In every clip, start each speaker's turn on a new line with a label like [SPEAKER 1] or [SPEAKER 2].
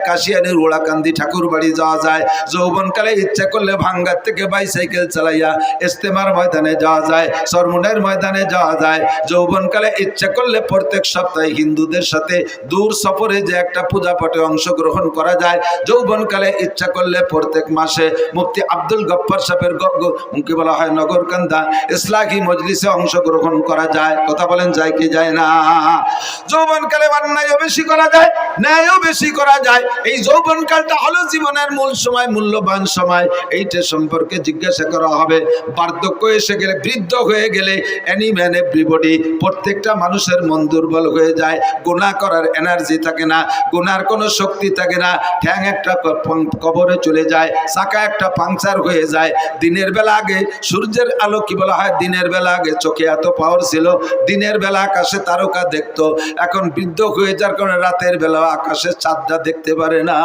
[SPEAKER 1] কাশিয়ানির ওড়াকান্দি ঠাকুর বাড়ি যাওয়া যায়। যৌবনকালে ইচ্ছা করলে ভাঙ্গার থেকে বাইসাইকেল চালাইয়া ইস্তেমার ময়দানে যাওয়া যায়, সরমুনের ময়দানে যাওয়া যায়। যৌবনকালে ইচ্ছা করলে প্রত্যেক সপ্তাহে হিন্দুদের সাথে দূর সফরে যে একটা পূজা পাঠে অংশগ্রহণ করা যায়। যৌবনকালে ইচ্ছা করলে প্রত্যেক মাসে মুফতি আব্দুল গফফার সাহেবের কি বলা হয় নগরকান্দা ইসলাহি মজলিসে অংশগ্রহণ করা যায়। কথা বলেন যায় কি যায় না? যৌবনকালে অন্যায়ও বেশি করা যায়, ন্যায়ও বেশি করা যায়। এই যৌবনকালটা হলো জীবনের মূল সময়, মূল্যবান সময়। এইটা সম্পর্কে জিজ্ঞাসা করা হবে। বার্ধক্য এসে গেলে, বৃদ্ধ হয়ে গেলে এনি ম্যান এভরিবডি, প্রত্যেকটা মানুষের মন দুর্বল হয়ে যায়। গুনাহ করার এনার্জি থাকে না, গুনার কোনো শক্তি থাকে না। ঠ্যাং একটা কবরে চলে যায়, চাকা একটা পাংচার হয়ে যায়। দিনের বেলা আগে সূর্যের আলো কি বলা হয়, দিনের বেলা আগে চোখে এত পাওয়ার ছিল, দিনের বেলা আকাশে তারকা দেখতো। এখন বৃদ্ধ হয়ে যাওয়ার কারণে রাতের বেলা আকাশে চাঁদটা দেখতে পারে না।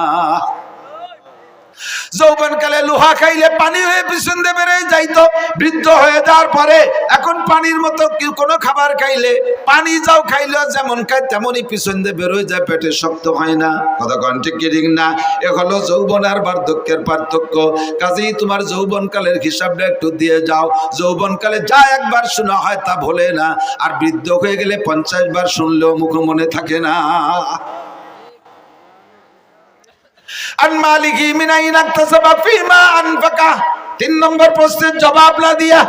[SPEAKER 1] যৌবনকালে লোহা খাইলে পানি হয়ে পিছন দিয়ে বেড়ে যাইতো, বৃদ্ধ হয়ে যাওয়ার পরে এখন পানির মতো কোনো খাবার খাইলে, পানি যাও খাইলেও যেমন খায় তেমনই পিছন দিয়ে বেরোয় যায়, পেটে শক্ত হয় না। কথা কন ঠিক কি ঠিক না? এ হলো যৌবন আর বার্ধক্যের পার্থক্য। কাজেই তোমার যৌবনকালের হিসাবটা একটু দিয়ে যাও। যৌবনকালে যা একবার শোনা হয় তা ভোলে না, আর বৃদ্ধ হয়ে গেলে 50 বার শুনলেও মুখ মনে থাকে না। আন মালিকি মিন আইনা ইকতাসাবা ফিমা আনফাকা। 3 নম্বর প্রশ্নের জবাব না দিয়া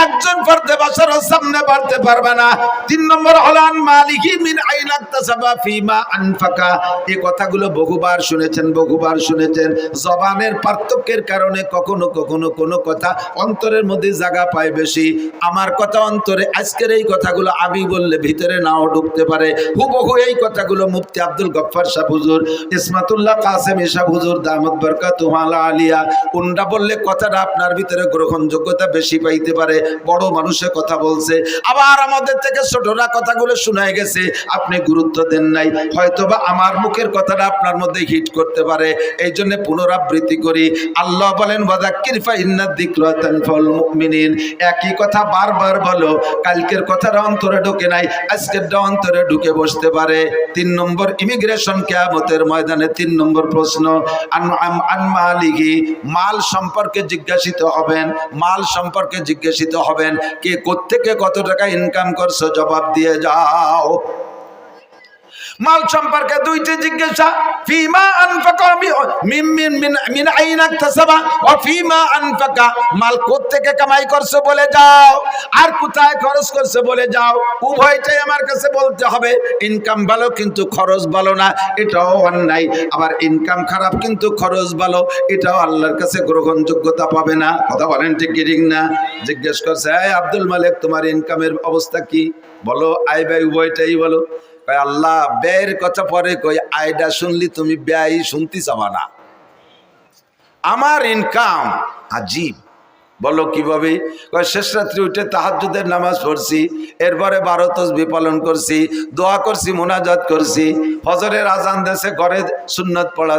[SPEAKER 1] একজন ফরদে বাশারের সামনে বাড়তে পারবে না। 3 নম্বর হলো আন মালিকি মিন আইনা ইকতাসাবা ফিমা আনফাকা। এই কথাগুলো বহুবার শুনেছেন। জবানের পার্থক্যের কারণে কখনো কখনো কোনো কথা অন্তরের মধ্যে জায়গা পায় বেশি। আমার কথা অন্তরে, আজকের এই কথাগুলো আমি বললে ভিতরে নাও ঢুকতে পারে। হুবহু এই কথাগুলো মুফতি আব্দুল গফফার সাহেব হুজুর, ইসমাতুল্লাহ কাসেম সাহেব হুজুর দামাত বরকাতুহু আলিয়া, উনরা বললে কথাটা আপনার ভিতরে গ্রহণযোগ্যতা বেশি পাইতে পারে। বড় মানুষের কথা বলছে, আবার আমাদের থেকে ছোটরা কথাগুলো শোনায় গেছে, আপনি গুরুত্ব দেন নাই। হয়তোবা আমার মুখের কথাটা আপনার মধ্যে হিট করতে পারে, এই জন্য পুনরাবৃত্তি করি। আল্লাহ বলেন ওয়াযাক্কির ফা ইন্নাদ যিকরা তানফাউল মুমিনিন। একই কথা বারবার বলো। কালকের কথাটা অন্তরে ঢোকে নাই, আজকেরটা অন্তরে ঢুকে বসতে পারে। 3 নম্বর ইমিগ্রেশন কিয়ামতের ময়দানে 3 নম্বর প্রশ্ন, আন মালিহি, মাল সম্পর্কে জিজ্ঞাসিত হবেন। মাল সম্পর্কে জিজ্ঞাসিত হবেন, কে কোত্থেকে কত টাকা ইনকাম করছো, জবাব দিয়ে যাও। মাল সম্পর্কে 2টি জিজ্ঞাসা, ফিমা আনফাকা মিন আইনা ইকতাসাবা ওয়া ফিমা আনফাকা। মাল কোত্থেকে কামাই করছো বলে যাও, আর কোথায় খরচ করছো বলে যাও। উভয়টাই আমার কাছে বলতে হবে। ইনকাম ভালো কিন্তু খরচ ভালো না, এটাও অন্যায়। আবার ইনকাম খারাপ কিন্তু খরচ ভালো, এটাও আল্লাহর কাছে গ্রহণযোগ্যতা পাবে না। কথা বলেন ঠিক কি ঠিক না? জিজ্ঞেস করছে, এই আব্দুল মালিক, তোমার ইনকামের অবস্থা কি বলো, আয় ব্যয় উভয়টাই বলো। আল্লাহ ব্যয়ের কথা পরে কই, আয়ডা শুনলি তুমি ব্যয় শুনতে চাবা না। আমার ইনকাম আজীব। বলো কিভাবে? শেষ রাত্রি উঠে তাহাজ্জুদের নামাজ পড়ছি, এরপরে 12 তাসবিহ পালন করছি, দোয়া করছি, মোনাজাত করছি, ফজরের আজান দেশে ঘরে সুন্নাত পড়া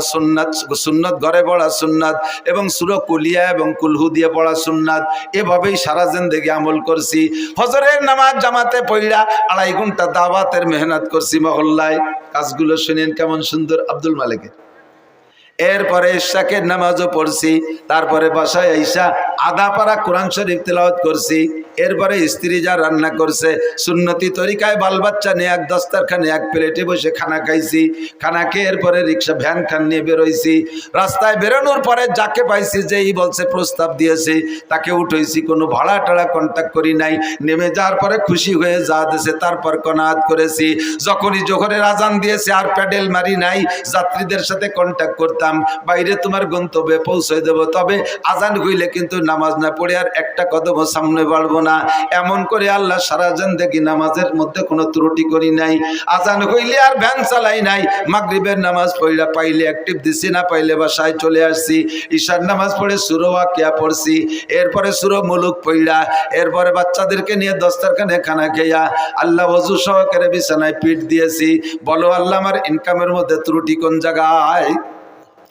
[SPEAKER 1] সুন্নাত ঘরে পড়া সুন্নাত, এবং সূরা কুলিয়া এবং কুলহু দিয়ে পড়া সুন্নাত। এভাবেই সারা জিন্দেগি আমল করছি। ফজরের নামাজ জামাতে পড়া 2.5 ঘন্টা দাওয়াতের মেহনত করছি মহল্লায়। কাজগুলো শুনেন কেমন সুন্দর আব্দুল মালিকের। এরপরে ইশাকের নামাজও পড়ছি, তারপরে বাসায় আইসা আধা পারা কোরআন শরীফ তেলাওয়াত করছি। এরপরে স্ত্রী যা রান্না করছে সুন্নতি তরিকায়, বাল বাচ্চা নিয়ে এক দস্তারখানে এক প্লেটে বসে খানা খাইছি। খানা খেয়ে এরপরে রিক্সা ভ্যান খান নিয়ে বেরোইছি। রাস্তায় বেরোনোর পরে যাকে পাইছি, যেই বলছে প্রস্তাব দিয়েছে তাকে উঠেছি, কোনো ভাড়া টাড়া কন্ট্যাক্ট করি নাই। নেমে যাওয়ার পরে খুশি হয়ে যা দিয়েছে তারপর কনাত করেছি। যখনই জোহরের আজান দিয়েছে আর প্যাডেল মারি নাই, যাত্রীদের সাথে কন্ট্যাক্ট করতাম, বাইরে তোমার গন্তব্যে পৌঁছে দেব, তবে আজান হইলে কিন্তু নামাজ না পড়ে আর একটা কদম সামনে বাড়বো না। এমন করে আল্লাহ সারা জিন্দেগি নামাজের মধ্যে কোনো ত্রুটি করি নাই। আজান হইলে আর ভ্যান চালাই নাই। মাগরিবের নামাজ পড়া পাইলে অ্যাক্টিভ দিছি, না পাইলে বাসায় চলে আসছি। ঈশার নামাজ পড়ে সূরা ওয়াকিয়া পড়ছি, এরপরে সূরা মুলুক পড়া, এরপরে বাচ্চাদেরকে নিয়ে দস্তারখানে খানা খেয়া আল্লাহ ওযু সহকারে বিছানায় পিঠ দিয়েছি। বলো আল্লাহ, আমার ইনকামের মধ্যে ত্রুটি কোন জায়গায়?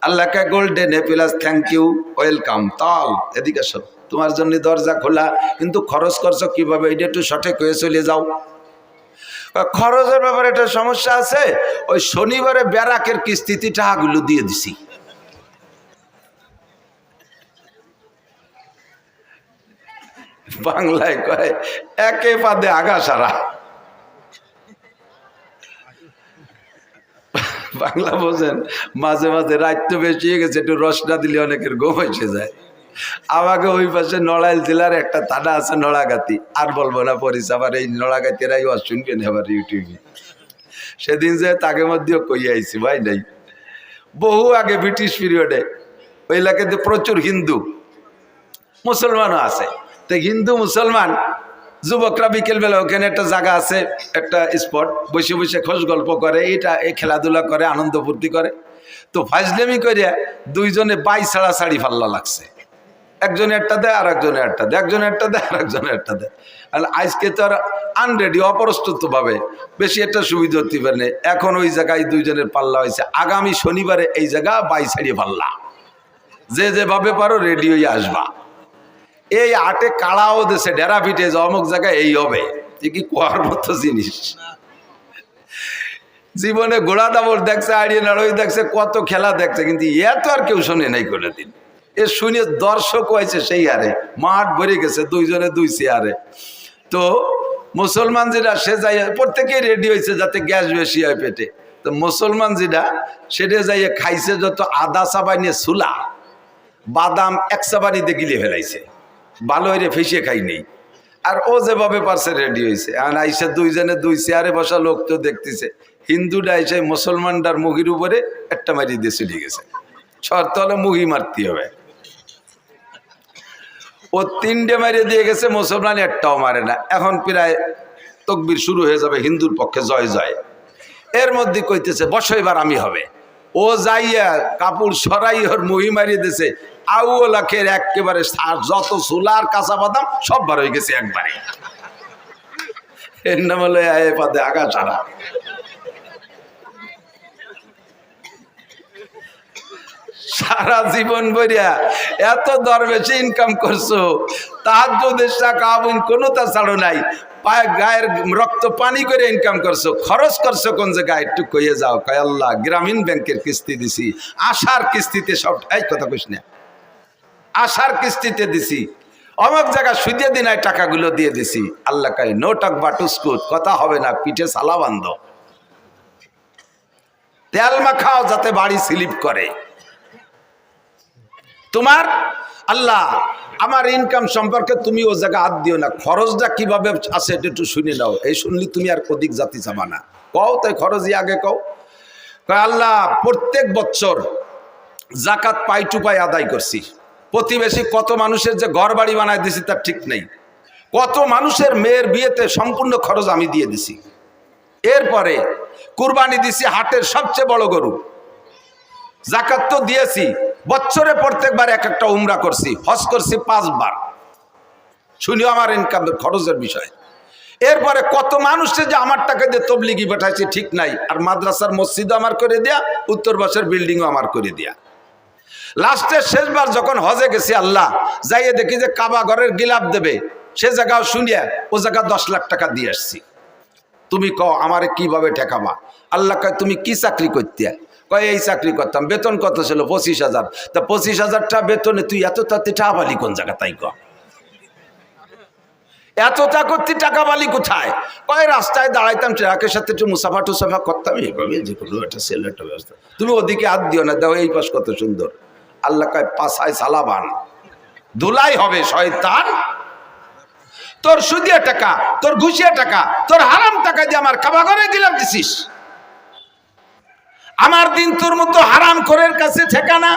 [SPEAKER 1] আল্লাহকে golden plus thank you, welcome. তাল এদিকে সব তোমার জন্য দরজা খোলা, কিন্তু খরচ করছো কিভাবে এটা একটু সঠিক হয়ে চলে যাও। খরচের ব্যাপারে একটা সমস্যা আছে, ওই শনিবারে ব্যারাকের কিস্তিতে টাকাগুলো দিয়ে দিছি। বাংলায় কয় একে পাদে আগা সারা। বাংলা বোঝেন? মাঝে মাঝে রাত তো বেশি হয়ে গেছে, একটু রস না দিলে অনেকের ঘুম এসে যায়। আমাকে ওই পাশে নড়াইল জেলার একটা থানা আছে নড়াগাতি, আর বলবো না পরিচয়, আবার এই নড়াগাতিরাই শুনবেন আবার ইউটিউবে। সেদিন যে তাকে মধ্যেও কই আইছি ভাই নাই, বহু আগে ব্রিটিশ পিরিয়ডে ওই এলাকাতে প্রচুর হিন্দু মুসলমানও আছে। তো হিন্দু মুসলমান যুবকরা বিকেলবেলা ওখানে একটা জায়গা আছে, একটা স্পট, বসে বসে খোঁজ গল্প করে, এই খেলাধুলা করে, আনন্দ ফুর্তি করে। তো ফাজলেমি করিয়া দুইজনে বাই ছাড়াছাড়ি ফাল্লা লাগছে, একজনে একটা দেয় আর একজনে একটা দেয়, একজনে একটা দেয় আর একজনে একটা দেয়। আর আজকে তো আর আনরেডি, অপ্রস্তুত ভাবে বেশি একটা সুবিধা হতে পারে না। এখন ওই জায়গায় দুইজনের পাল্লা হয়েছে, আগামী শনিবারে এই জায়গা বাই ছাড়িয়ে পাল্লা, যে যেভাবে পারো রেডি হয়ে আসবা। এই আটে কাড়াও দেশে ডেরা পিঠে যে অমুক জায়গায় এই হবে, এ কি কোয়ার মতো জিনিস? জীবনে ঘোড়া ডাবল দেখছে, আড়িয়ে নাড়ই দেখছে, কত খেলা দেখছে, কিন্তু এত আর কেউ শোনে নাই কোনোদিন। এ শুনে দর্শক হয়েছে সেই হারে, মাঠ ভরে গেছে দুইজনে দুই চেয়ারে। তো মুসলমান যেটা সে যাই প্রত্যেকেই রেডি হয়েছে যাতে গ্যাস বেশি হয় পেটে। তো মুসলমান যেটা সেটা যাইয়ে খাইছে যত আদা চাবাই নিয়ে সুলা বাদাম এক চাবানিতে গিলে ফেলাইছে, ভালো হয়ে ফেসে খাই নেই। আর ও যেভাবে পারছে রেডি হয়েছে। আর আইসে দুইজনে দুই চেয়ারে বসা লোক তো দেখতেছে, হিন্দুটা এসে মুসলমানটার মুখির উপরে একটা মারি দিয়ে চলে গেছে। শর্ত হলে মুহি মারতে হবে। ও তিনটে মারিয়ে দিয়ে গেছে, মুসলমান একটাও মারে না। এখন প্রায় তকবির শুরু হয়ে যাবে হিন্দুর পক্ষে, জয় জয়। এর মধ্যে কইতেছে বসো এবার আমি হবে। ও যাইয়া কাপড় সরাই ওর মুহি মারিয়ে দিয়েছে। আউলাখের একেবারে যত সোলার কাঁচা বাদাম সব বার হয়ে গেছে একবারে। এর নাম হলো আয়ে পাদে আগা ছাড়া। সারা জীবন বইয়া এত দরবেশে ইনকাম করছো, তাহাজ্জুদের টাকা কোনো তা ছাড়ো নাই, পায়ে গায়ের রক্ত পানি করে ইনকাম করছো, খরচ করছো কোন জায়গায় একটু কইয়ে যাও। কয় আল্লাহ গ্রামীণ ব্যাংকের কিস্তি দিছি, আশার কিস্তিতে সব, এই কথা কইস না, আশার কিস্তিতে দিছি, অমুক জায়গা সুদে দিনায় টাকাগুলো দিয়ে দিছি। আল্লাহ কয় নো টক বাটুস্কুত, কথা হবে না, পিঠে সালা বান্ধ, তেল মাখাও যাতে বাড়ি স্লিপ করে। তোমার আল্লাহ আমার ইনকাম সম্পর্কে তুমি ও জায়গা হাত দিও না, খরচটা কিভাবে আছে এটা একটু শুনে নাও। এই শুনলি তুমি আর কদিক জাতি চাবা না, কও তাই খরচই আগে কও। আল্লাহ প্রত্যেক বছর জাকাত পাই টু পাই আদায় করছি, প্রতিবেশী কত মানুষের যে ঘর বাড়ি বানায় দিছি তার ঠিক নেই, কত মানুষের মেয়ের বিয়েতে সম্পূর্ণ খরচ আমি দিয়ে দিছি। এরপরে কুরবানি দিছি হাটের সবচেয়ে বড় গরু, জাকাত তো দিয়েছি, বছরে প্রত্যেকবার এক একটা উমরা করছি, হজ করছি 5 বার। শুনিও আমার ইনকামের খরচের বিষয়। এরপরে কত মানুষে যে আমার টাকা দিয়ে তবলিগি পাঠাইছে ঠিক নাই, আর মাদ্রাসার মসজিদও আমার করে দেয়া, উত্তর বাসের বিল্ডিংও আমার করে দেয়া। লাস্টের শেষবার যখন হজে গেছি আল্লাহ যাইয়ে দেখি যে কাবা ঘরের গিলাপ দেবে, সে জায়গাও শুনিয়া ও জায়গা 10 লাখ টাকা দিয়ে আসছি। তুমি কও আমারে কিভাবে ঠেকাবা? আল্লাহ কয় তুমি কি চাকরি করতে? কয় এই চাকরি করতাম। বেতন কত ছিল? 25,000। তা 25,000 টাকা বেতনে তুই এত তাতে টাকা বালি কোন জায়গা? তাই ক এতটা করতে টাকা বালি কোথায়? কয় রাস্তায় দাঁড়াইতাম, ট্রাকের সাথে একটু মুসাফা টুসাফা করতাম, এইভাবে যে কোনো একটা সেল একটা ব্যবস্থা। তুমি ওদিকে হাত দিও না, দাও এই পাশ কত সুন্দর। আল্লাহ কয় পাছায় সালাবান, ধুলাই হবে শয়তান। তোর সুদিয়া টাকা, তোর ঘুষিয়া টাকা, তোর হারাম টাকা দিয়ে আমার কাবা ঘরে দিলাম দিছিস। আমার দিন তোর মতো হারাম করের কাছে ঠিকানা।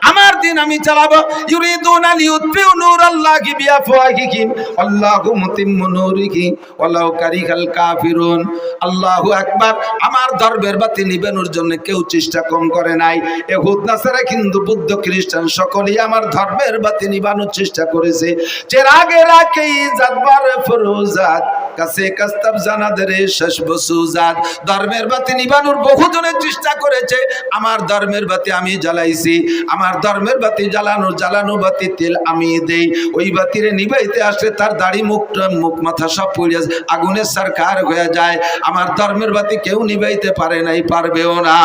[SPEAKER 1] আমার দিন আমি চালাবো। ইউরিদুনা লিউতফিউ নূরাল্লাহি বিআফওয়াহিহিম আল্লাহু মুতিম্মু নূরিহি ওয়ালাউ কারিহাল কাফিরুন। আল্লাহু আকবার। আমার ধর্মের বাতি নিবানোর জন্য কেউ চেষ্টা কম করে নাই। ইহুদ নাসারা হিন্দু বৌদ্ধ খ্রিস্টান সকলেই আমার ধর্মের বাতি নিবানোর চেষ্টা করেছে। চিরাগের রাখেই জাতবার ফরুজাত কাছে কাস্তাব জানাদের শেষ বসুজাত। ধর্মের বাতি নিবানোর বহুজনের চেষ্টা করেছে, আমার ধর্মের বাতি আমি জ্বালাইছি, আমার ধর্মের বাতি জ্বালানো বাতি তেল আমি দেই। ওই বাতিরে নিবাইতে আসলে তার দাড়ি মুখ মাথা সব পড়ে আগুনের সরকার হয়ে যায়। আমার ধর্মের বাতি কেউ নিবাইতে পারে নাই, পারবেও না।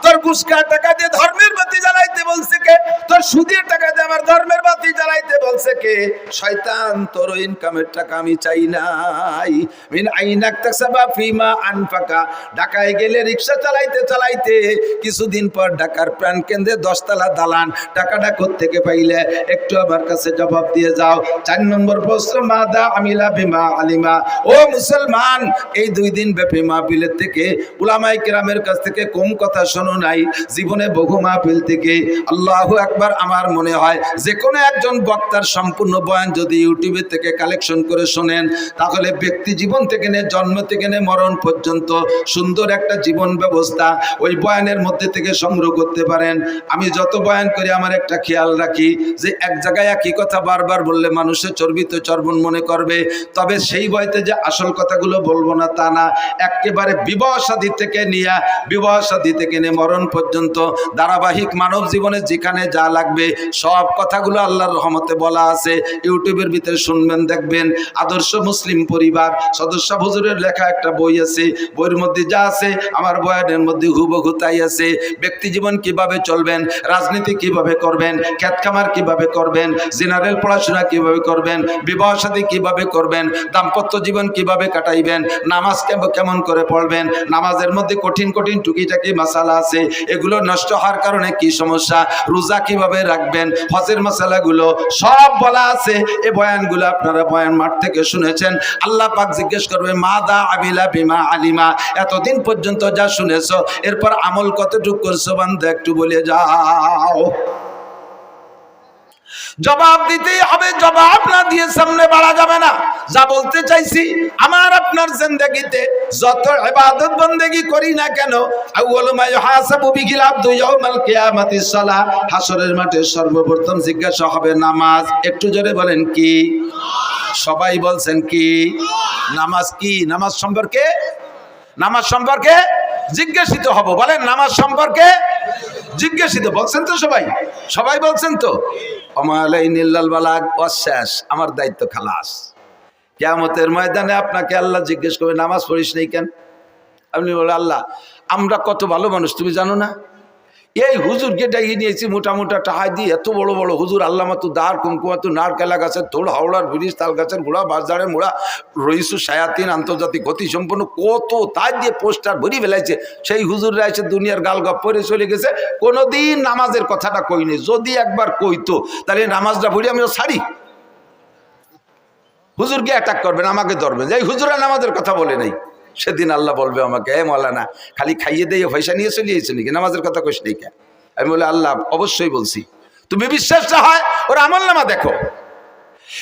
[SPEAKER 1] তোর ঘুষকা টাকা দিয়ে ধর্মের বাতি জ্বালাইতে বলছে কে? তোর সুদের টাকা দিয়ে আমার ধর্মের বাতি জ্বালাইতে বলছে কে? শয়তান, তোর ইনকামের টাকা আমি চাই নাই। মিন আইনাক তাকসাবা ফিমা আনফাকা। ঢাকায় গেলে রিকশা চালাইতে চালাইতে কিছুদিন পর ঢাকার প্রাণ কেন্দ্রে 10 তলা দালান, টাকাটা কোত্থেকে পাইলে একটু আমার কাছে জবাব দিয়ে যাও। 4 নম্বর প্রশ্ন, মাদা আমিলা বিমা আলিমা। ও মুসলমান, এই 2 দিন ব্যাপী মাহফিলের থেকে উলামায়ে কেরামের কাছ থেকে কম কথা শোনো নাই। জীবনে বহু মাহফিল থেকে, আল্লাহু আকবার, আমার মনে হয় যে কোনো একজন বক্তার সম্পূর্ণ বয়ান যদি ইউটিউবে থেকে কালেকশন করে শোনেন, তাহলে ব্যক্তি জীবন থেকে নিয়ে জন্ম থেকে নিয়ে মরণ পর্যন্ত সুন্দর একটা জীবন ব্যবস্থা ওই বয়ানের মধ্যে থেকে সংগ্রহ করতে পারেন। আমি যত বয়ান করি আমার একটা খেয়াল রাখি যে এক জায়গায় একই কথা বারবার বললে মানুষের চর্বিত চর্বণ মনে করবে, তবে সেই বইতে যে আসল কথাগুলো বলবো না তা না। একেবারে বিবাহ শাদী থেকে নিয়ে মরণ পর্যন্ত ধারাবাহিক মানব জীবনে যেখানে যা লাগবে সব কথাগুলো আল্লাহর রহমতে বলা আছে। ইউটিউবের ভিতরে শুনবেন, দেখবেন। আদর্শ মুসলিম পরিবার সদস্য হুজুরের লেখা একটা বই আছে, বইয়ের মধ্যে যা আছে আমার বয়ানের মধ্যে হুবহু তাই আছে। ব্যক্তি জীবন কিভাবে চলবেন, রাজনীতি কিভাবে করবেন, খেত খামার কিভাবে করবেন, জেনারেল পড়াশোনা কিভাবে করবেন, বিবাহ শাদী কিভাবে করবেন, দাম্পত্য জীবন কিভাবে কাটাইবেন, নামাজ কেমন করে পড়বেন, নামাজের মধ্যে কঠিন কঠিন টুকিটাকি মাসালা আছে, এগুলো নষ্ট হওয়ার কারণে কি সমস্যা, রোজা কিভাবে রাখবেন, হজের মাসালাগুলো সব বলা আছে। এই বয়ানগুলো আপনারা বয়ান মাঠ থেকে শুনেছেন। আল্লাহ পাক জিজ্ঞেস করবে, মাদা আমিলা বিমা আলিমা। এতদিন পর্যন্ত যা শুনেছো এরপর আমল কতটুকু করছো বান্দা, একটু বলে যাও। জবাব দিতেই হবে, জবাব না দিয়ে সামনে বাড়া যাবে না। যা বলতে চাইছি, আমার আপনার জিন্দেগিতে যত ইবাদত বন্দেগি করি না কেন, আউয়ালু মা ইউহাসাবু বিহিল আবদু ইয়াউমাল কিয়ামাতিস সালাহ। হাসরের মাঠে সর্বপ্রথম জিজ্ঞাসা হবে নামাজ। একটু জোরে বলেন কি? সবাই বলছেন কি? নামাজ কি? নামাজ সম্পর্কে জিজ্ঞাসিত হব। বলেন, নামাজ সম্পর্কে জিজ্ঞাসিত। বলছেন তো সবাই বলছেন তো? আমালাইনিল্লাল বালাগ ওয়াশ, আমার দায়িত্ব খালাস। কিয়ামতের ময়দানে আপনাকে আল্লাহ জিজ্ঞেস করবে, নামাজ পড়িস নাই কেন? আপনি বলে, আল্লাহ আমরা কত ভালো মানুষ তুমি জানো না? এই হুজুরকে ডাকিয়ে নিয়েছি মোটা টাহাই দিয়ে, এত বড় বড় হুজুর, আল্লাহ মাতু দাঁড় কুমকুমাতু নারকেলা গাছের থোড়, হাওড়ার ব্রিজ, তাল গাছের গোড়া, বাজারের মোড়া, রইসু শায়াতিন, আন্তর্জাতিক গতি সম্পন্ন কত তাই দিয়ে পোস্টার ভরি ফেলাইছে। সেই হুজুররা এসে দুনিয়ার গালগপ পরে চলে গেছে, কোনোদিন নামাজের কথাটা কইনি। যদি একবার কইতো তাহলে নামাজটা ভরি আমিও ছাড়ি। হুজুরকে অ্যাটাক করবেন, আমাকে ধরবেন, এই হুজুরা নামাজের কথা বলে নাই। সেদিন আল্লাহ বলবে আমাকে, এ মৌলানা খালি খাইয়ে দিয়ে পয়সা নিয়ে চলিয়েছে নাকি, নামাজের কথা কইস নাই কেন? আমি বলে, আল্লাহ অবশ্যই বলছি। তুমি বিশ্বাসটা হয় ওর আমল নামা দেখো।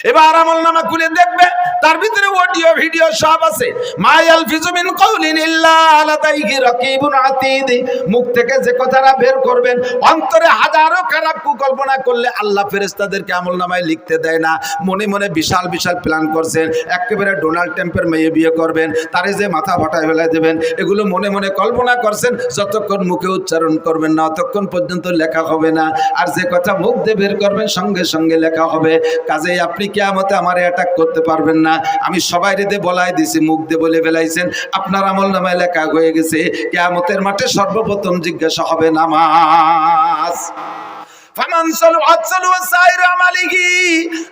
[SPEAKER 1] এবার আমল নামা খুলে দেখবে, তার ভিতরে অডিও ভিডিও সব আছে। মায়াল ফিজু মিন কাউলিন ইল্লা লাদাইহি রাকিবুন আতীদ। মুখ থেকে যে কথাটা বের করবেন, অন্তরে হাজারো খারাপ কুকল্পনা করলে আল্লাহ ফেরেশতাদেরকে আমল নামায় লিখতে দেয় না। মনে মনে বিশাল বিশাল প্ল্যান করছেন, একেবারে ডোনাল্ড ট্রাম্পের মেয়ে বিয়ে করবেন, তারে যে মাথা ফাটায় ফেলে দেবেন, এগুলো মনে মনে কল্পনা করছেন। যতক্ষণ মুখে উচ্চারণ করবেন না ততক্ষণ পর্যন্ত লেখা হবে না। আর যে কথা মুখ দিয়ে বের করবেন সঙ্গে সঙ্গে লেখা হবে। কাজেই আপনি কিয়ামতে আমারে অ্যাটাক করতে পারবেন না। আমি সবাই রেদে বলাই দিছি, মুখ দিয়ে বলে ফেলাইছেন, আপনার আমল নামায় লেখা হয়ে গেছে। কিয়ামতের মাঠে সর্বপ্রথম জিজ্ঞাসা হবে নামাজ।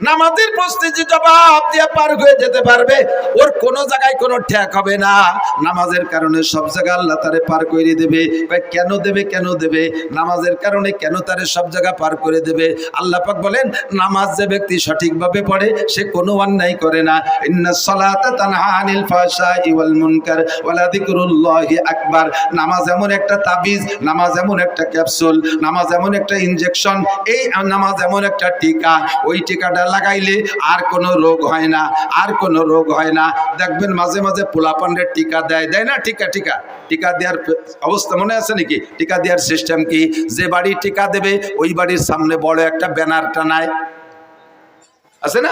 [SPEAKER 1] নামাজের প্রশ্নে যে জবাব দিয়ে পার হয়ে যেতে পারবে, ওর কোন জায়গায় কোনো ঠেক হবে না। নামাজের কারণে সব জায়গা আল্লাহ তারে পার করে দেবে। কেন দেবে? নামাজের কারণে কেন তারে সব জায়গা পার করে দেবে? আল্লাহ পাক বলেন, নামাজ যে ব্যক্তি সঠিকভাবে পড়ে সে কোনো অন্যায় করে না। ইন্নাস সালাতা তানহা আনিল ফাহশাই ওয়াল মুনকার ওয়ালা যিকরুল্লাহি আকবার। নামাজ এমন একটা তাবিজ, নামাজ এমন একটা ক্যাপসুল, নামাজ এমন একটা ইনজেকশন, এই নামাজ এমন একটা টিকা, ওই টিকাটা লাগাইলে আর কোনো রোগ হয় না। দেখবেন মাঝে মাঝে পোলাপানের টিকা দেয় না? টিকা দেওয়ার অবস্থা মনে আছে নাকি? টিকা দেওয়ার সিস্টেম কি? যে বাড়ি টিকা দেবে ওই বাড়ির সামনে বড় একটা ব্যানার টানায়, আছে না?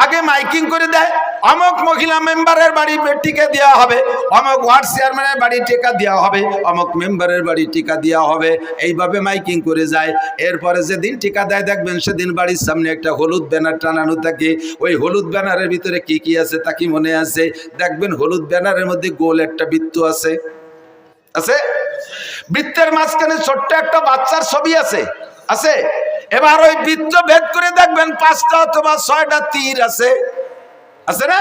[SPEAKER 1] আগে মাইকিং করে দেয়, অমুক মহিলা মেম্বারের বাড়ি টিকা দেওয়া হবে, অমুক ওয়ার্ড চেয়ারম্যানের বাড়ি টিকা দেওয়া হবে, অমুক মেম্বারের বাড়ি টিকা দেওয়া হবে, এইভাবে মাইকিং করে যায়। এরপরে যেদিন টিকা দেয় দেখবেন সেদিন বাড়ির সামনে একটা হলুদ ব্যানার টানানো থাকে। ওই হলুদ ব্যানারের ভিতরে কি কি আছে তা কি মনে আছে? দেখবেন হলুদ ব্যানারের মধ্যে গোল একটা বৃত্ত আছে, আছে? বৃত্তের মাঝখানে ছোট্ট একটা বাচ্চার ছবি আছে, আছে? এবার ওই বৃত্ত ভেদ করে দেখবেন 5টা অথবা 6টা তীর আছে, আছে না?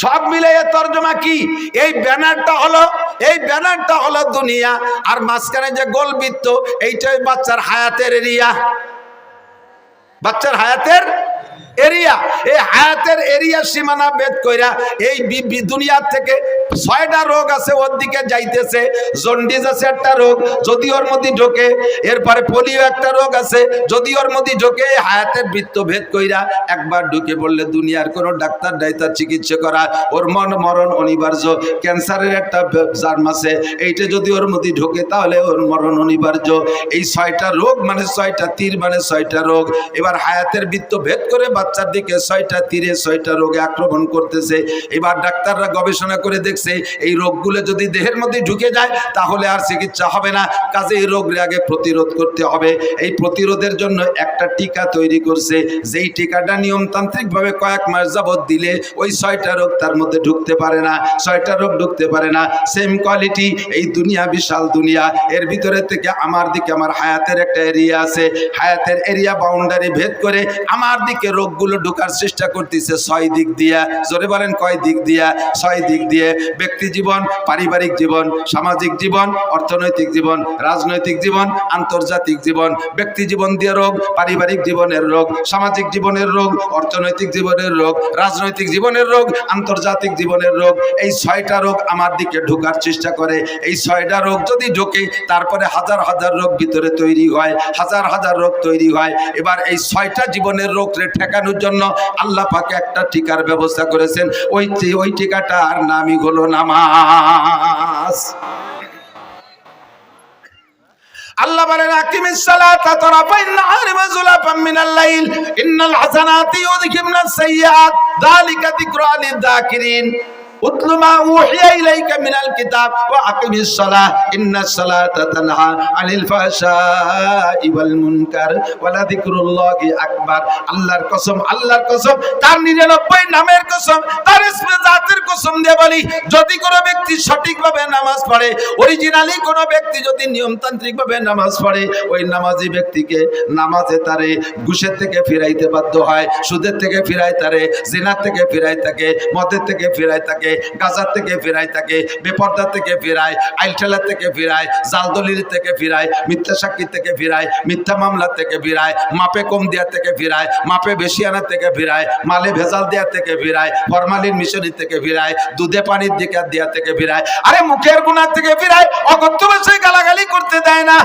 [SPEAKER 1] সব মিলে এর তর্জমা কি? এই ব্যানারটা হলো দুনিয়া, আর মাঝখানে যে গোল বৃত্ত এইটাই বাচ্চার হায়াতের এরিয়া, বাচ্চার হায়াতের এরিয়া। এই হায়াতের এরিয়া সীমানা ভেদ কইরা এই দুনিয়ার থেকে 6টা রোগ আছে ওর দিকে যাইতেছে। জন্ডিস আছে একটা রোগ, যদি ওর মধ্যে ঢোকে, এরপরে পোলিও একটা রোগ আছে, যদি ওর মধ্যে ঢোকে, হায়াতের বৃত্ত ভেদ কইরা একবার ঢুকে পড়লে দুনিয়ার কোনো ডাক্তার ডাইতার চিকিৎসা করা ওর মরণ অনিবার্য। ক্যান্সারের একটা জার্ম আছে, এইটা যদি ওর মধ্যে ঢোকে তাহলে ওর মরণ অনিবার্য। এই 6টা রোগ মানে 6টা তীর মানে 6টা রোগ। এবার হায়াতের বৃত্ত ভেদ করে বাচ্চার দিকে 6টা তীরে 6টা রোগে আক্রমণ করতেছে। এবার ডাক্তাররা গবেষণা করে দেখছে এই রোগগুলো যদি দেহের মধ্যে ঢুকে যায় তাহলে আর চিকিৎসা হবে না, কাজে এই রোগের আগে প্রতিরোধ করতে হবে। এই প্রতিরোধের জন্য একটা টিকা তৈরি করছে, যেই টিকাটা নিয়মতান্ত্রিক ভাবে কয়েক মাস যাবত দিলে ওই 6টা রোগ তার মধ্যে ঢুকতে পারে না, 6টা রোগ ঢুকতে পারে না। সেম কোয়ালিটি এই দুনিয়া, বিশাল দুনিয়া, এর ভিতরে থেকে আমার দিকে আমার হায়াতের একটা এরিয়া আছে, হায়াতের এরিয়া বাউন্ডারি ভেদ করে আমার দিকে রোগগুলো ঢোকার চেষ্টা করতেছে 6 দিক দিয়া। জোরে বলেন কয় দিক দিয়া? 6 দিক দিয়ে। ব্যক্তি জীবন, পারিবারিক জীবন, সামাজিক জীবন, অর্থনৈতিক জীবন, রাজনৈতিক জীবন, আন্তর্জাতিক জীবন। ব্যক্তি জীবন দিয়ে রোগ, পারিবারিক জীবনের রোগ, সামাজিক জীবনের রোগ, অর্থনৈতিক জীবনের রোগ, রাজনৈতিক জীবনের রোগ, আন্তর্জাতিক জীবনের রোগ। এই 6টা রোগ আমার দিকে ঢোকার চেষ্টা করে। এই 6টা রোগ যদি ঢোকে তারপরে হাজার হাজার রোগ ভিতরে তৈরি হয়, হাজার হাজার রোগ তৈরি হয়। এবার এই 6টা জীবনের রোগকে ঠেকানোর জন্য আল্লাহ পাক একটা টিকার ব্যবস্থা করেছেন। ওই টিকাটার নামই হলো নামাজ। আল্লাহ বলেন আকিমিস সালাতা তারাফাইন নাহারি ওয়া যুলাফাম মিনাল লাইল ইন্নাল হাসানাতি ইউযহিবনাস সাইয়্যাত যালিকা যিকরা লিয-যাকিরিন। উতলু মা উহিয়া ইলাইকা মিনাল কিতাব ওয়া আকিমিস সালাহ ইন্নাস সালাতা তানহা আনিল ফাহশাই ওয়াল মুনকার ওয়া লাযিকরুল্লাহি আকবার। আল্লাহর কসম, আল্লাহর কসম, তার 99 নামের কসম, তার ইসমে জাতের কসম দিয়ে বলি, যদি কোনো ব্যক্তি সঠিকভাবে নামাজ পড়ে, অরিজিনালি কোনো ব্যক্তি যদি নিয়মতান্ত্রিকভাবে নামাজ পড়ে, ওই নামাজি ব্যক্তিকে নামাজে তারে ঘুষের থেকে ফিরাইতে বাধ্য হয়, সুদের থেকে ফিরাই তারে, জিনার থেকে ফিরাই তাকে, মদের থেকে ফিরাই তাকে, গাজার থেকে ফিরায় তাকে, বেপর্দা থেকে ফিরায়, আইলঠেলা থেকে ফিরায়, জালদলির থেকে ফিরায়, মিথ্যা সাক্ষী থেকে ফিরায়, মিথ্যা মামলা থেকে ফিরায়, মাপে কম দেওয়া থেকে ফিরায়, মাপে বেশি আনা থেকে ফিরায়, মালে ভেজাল দেওয়া থেকে ফিরায়, ফরমালিন মিশনি থেকে ফিরায়, দুধে পানির দিকে দেওয়া থেকে ফিরায়, আরে মুখের গুণা থেকে ফিরায়, অকথ্য ভাষায় গালাগালি করতে দেয় না,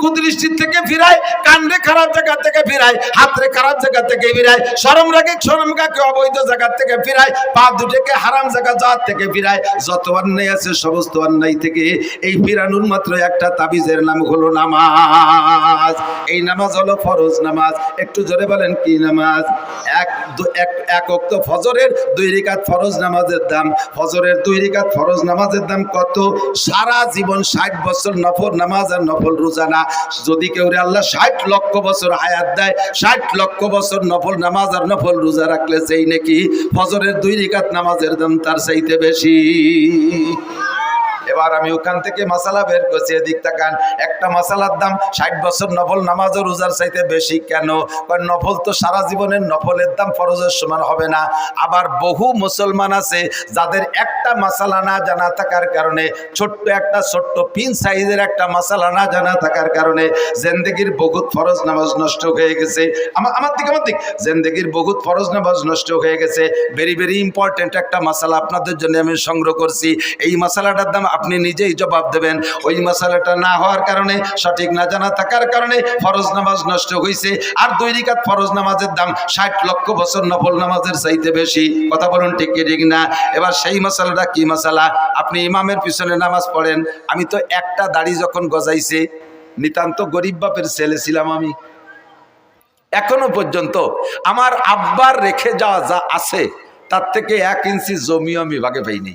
[SPEAKER 1] কুদৃষ্টির থেকে ফিরায়, কান্ডে খারাপ জায়গা থেকে ফিরায়, হাতরে খারাপ জায়গা থেকে ফিরায়, শরম রাগে শরম গাকে অবৈধ জায়গা থেকে ফিরায়, পা দুটোকে হারাম জায়গা জাত থেকে ফিরায়। যত অন্যায় আছে সমস্ত অন্যায় থেকে এই ফিরানোর মাত্র একটা তাবিজের নাম হলো নামাজ। এই নামাজ হলো ফরজ নামাজ। একটু জোরে বলেন কি নামাজ? এক ওয়াক্ত ফজরের 2 রাকাত ফরজ নামাজের দাম, ফজরের 2 রাকাত ফরজ নামাজের দাম কত? সারা জীবন 60 বছর নফল নামাজ আর নফল রোজা না। যদি কেউ আল্লাহ 60 লক্ষ বছর হায়াত দেয়, 60 লক্ষ বছর নফল নামাজ আর নফল রোজা রাখলে সেই নাকি ফজরের 2 রাকাত নামাজের দাম তার চাইতে বেশি। এবার আমি ওখান থেকে মাসালা বের করছি, এদিক তাকান। একটা মাসালার দাম 60 বছর নফল নামাজ ও রোজার চাইতে বেশি কেন? কারণ নফল তো সারা জীবনের নফলের দাম ফরজের সমান হবে না। আবার বহু মুসলমান আছে যাদের একটা মাসালা না জানা থাকার কারণে, ছোট্ট পিন সাইজের একটা মাসালা না জানা থাকার কারণে জিন্দেগির বহুত ফরজ নামাজ নষ্ট হয়ে গেছে। আমার দিক জিন্দেগির বহুত ফরজ নামাজ নষ্ট হয়ে গেছে। ভেরি ভেরি ইম্পর্টেন্ট একটা মাসালা আপনাদের জন্য আমি সংগ্রহ করছি। এই মাসালাটার দাম আপনি নিজেই জবাব দেবেন। ওই মাসালাটা না হওয়ার কারণে, সঠিক না জানা থাকার কারণে ফরজ নামাজ নষ্ট হয়েছে। আর 2 রাকাত ফরজ নামাজের দাম 60 লক্ষ বছর নফল নামাজের চাইতে বেশি। কথা বলুন ঠিক কি ঠিক না? এবার সেই মাসালাটা কি মাসালা? আপনি ইমামের পিছনে নামাজ পড়েন। আমি তো একটা দাড়ি যখন গজাইছে, নিতান্ত গরিব বাপের ছেলে ছিলাম আমি। এখনো পর্যন্ত আমার আব্বার রেখে যাওয়া যা আছে তার থেকে 1 ইঞ্চি জমিও আমি ভাগে পাইনি।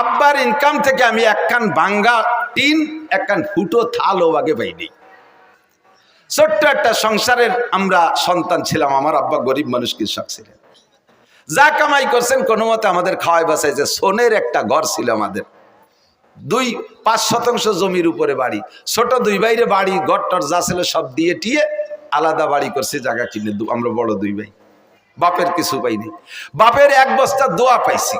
[SPEAKER 1] আব্বার ইনকাম থেকে আমি একখান ভাঙ্গা টিন, একখান ফুটো থালও ভাগে পাইনি। ছোট্ট একটা সংসারের আমরা সন্তান ছিলাম। আমার আব্বা গরিব মানুষ, কৃষক ছিলেন। যা কামাই করছেন কোনো মতে আমাদের খাওয়াই বাঁচাইছে। সোনের একটা ঘর ছিল আমাদের, 2-5 শতাংশ জমির উপরে বাড়ি, ছোট 2 ভাইরে বাড়ি ঘরটর যা ছিল সব দিয়ে টিয়ে আলাদা বাড়ি করছে, জায়গা কিনে। আমরা বড় 2 ভাই, বাপের কিছু পাইনি। বাপের 1 বস্তা দোয়া পাইছি।